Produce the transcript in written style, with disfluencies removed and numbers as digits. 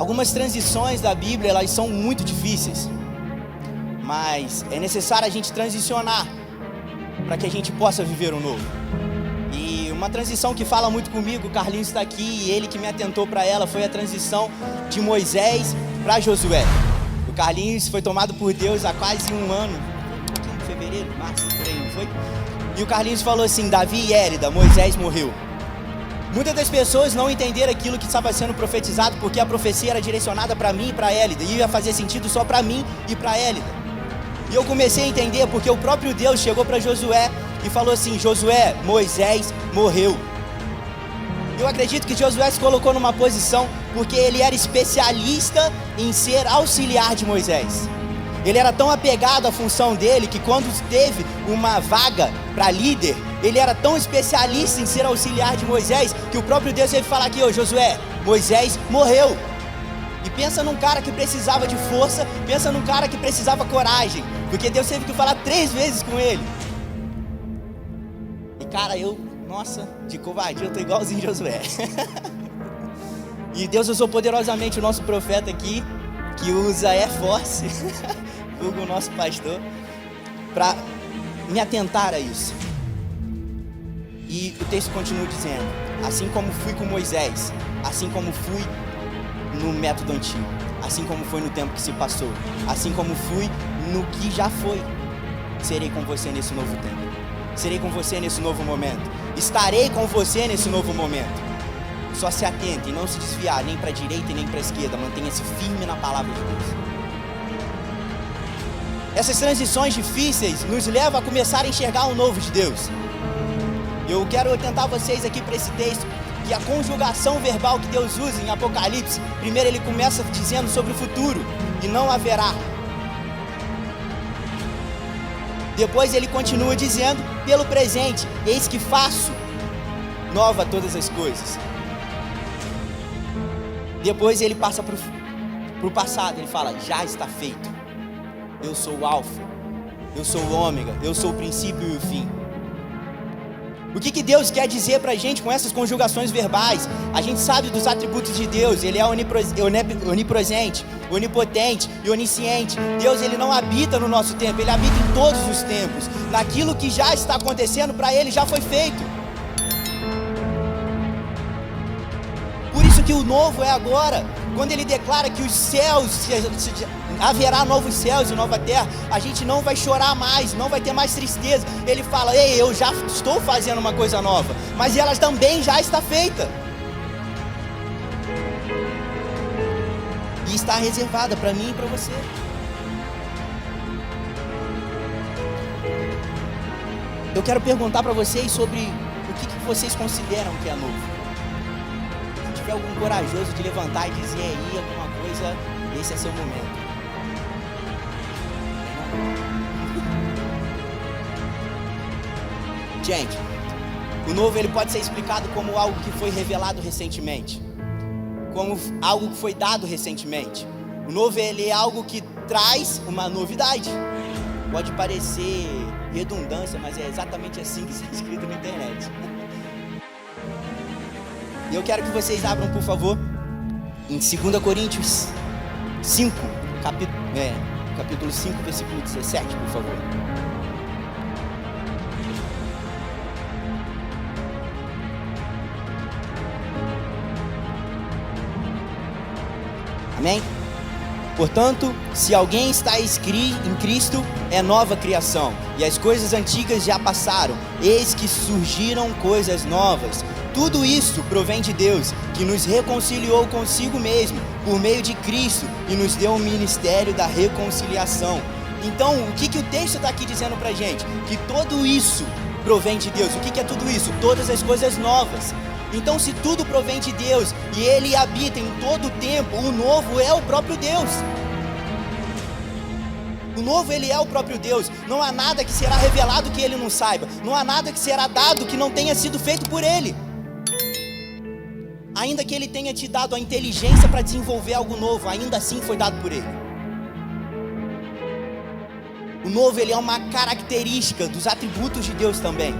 Algumas transições da Bíblia, elas são muito difíceis, mas é necessário a gente transicionar para que a gente possa viver o novo. E uma transição que fala muito comigo, o Carlinhos está aqui e ele que me atentou para ela, foi a transição de Moisés para Josué. O Carlinhos foi tomado por Deus há quase um ano, em fevereiro, março, por aí, não foi? E o Carlinhos falou assim: Davi e Élida, Moisés morreu. Muitas das pessoas não entenderam aquilo que estava sendo profetizado, porque a profecia era direcionada para mim e para Élida, e ia fazer sentido só para mim e para Élida. E eu comecei a entender porque o próprio Deus chegou para Josué e falou assim: Josué, Moisés morreu. Eu acredito que Josué se colocou numa posição porque ele era especialista em ser auxiliar de Moisés. Ele era tão apegado à função dele que quando teve uma vaga para líder, ele era tão especialista em ser auxiliar de Moisés que o próprio Deus teve que falar aqui: ô Josué, Moisés morreu. E pensa num cara que precisava de força, pensa num cara que precisava coragem, porque Deus teve que falar 3 vezes com ele. E cara, nossa, de covardia eu tô igualzinho Josué. E Deus usou poderosamente o nosso profeta aqui, que usa Air Force, o nosso pastor, para me atentar a isso. E o texto continua dizendo: assim como fui com Moisés, assim como fui no método antigo, assim como foi no tempo que se passou, assim como fui no que já foi, serei com você nesse novo tempo, serei com você nesse novo momento, estarei com você nesse novo momento. Só se atente e não se desviar nem para a direita e nem para a esquerda, mantenha-se firme na palavra de Deus. Essas transições difíceis nos levam a começar a enxergar o novo de Deus. Eu quero atentar vocês aqui para esse texto, que a conjugação verbal que Deus usa em Apocalipse, primeiro ele começa dizendo sobre o futuro, e não haverá. Depois ele continua dizendo, pelo presente, eis que faço nova todas as coisas. Depois ele passa para o passado, ele fala, já está feito. Eu sou o Alfa, eu sou o Ômega, eu sou o princípio e o fim. O que Deus quer dizer pra gente com essas conjugações verbais? A gente sabe dos atributos de Deus. Ele é onipresente, onipotente e onisciente. Deus, ele não habita no nosso tempo, ele habita em todos os tempos. Naquilo que já está acontecendo para ele já foi feito. Por isso que o novo é agora. Quando ele declara que os céus, haverá novos céus e nova terra, a gente não vai chorar mais, não vai ter mais tristeza. Ele fala, ei, eu já estou fazendo uma coisa nova, mas ela também já está feita. E está reservada para mim e para você. Eu quero perguntar para vocês sobre o que vocês consideram que é novo. Se tiver algum corajoso de levantar e dizer aí alguma coisa, esse é seu momento. Gente, o novo ele pode ser explicado como algo que foi revelado recentemente, como algo que foi dado recentemente. O novo ele é algo que traz uma novidade. Pode parecer redundância, mas é exatamente assim que está escrito na internet. E eu quero que vocês abram, por favor, em 2 Coríntios 5, capítulo 5, versículo 17, por favor. Amém? Portanto, se alguém está em Cristo, é nova criação, e as coisas antigas já passaram, eis que surgiram coisas novas. Tudo isso provém de Deus, que nos reconciliou consigo mesmo, por meio de Cristo, e nos deu o ministério da reconciliação. Então, o que o texto está aqui dizendo pra gente? Que tudo isso provém de Deus. O que é tudo isso? Todas as coisas novas. Então, se tudo provém de Deus, e Ele habita em todo o tempo, o novo é o próprio Deus. O novo, ele é o próprio Deus. Não há nada que será revelado que Ele não saiba. Não há nada que será dado que não tenha sido feito por Ele. Ainda que Ele tenha te dado a inteligência para desenvolver algo novo, ainda assim foi dado por Ele. O novo, ele é uma característica dos atributos de Deus também.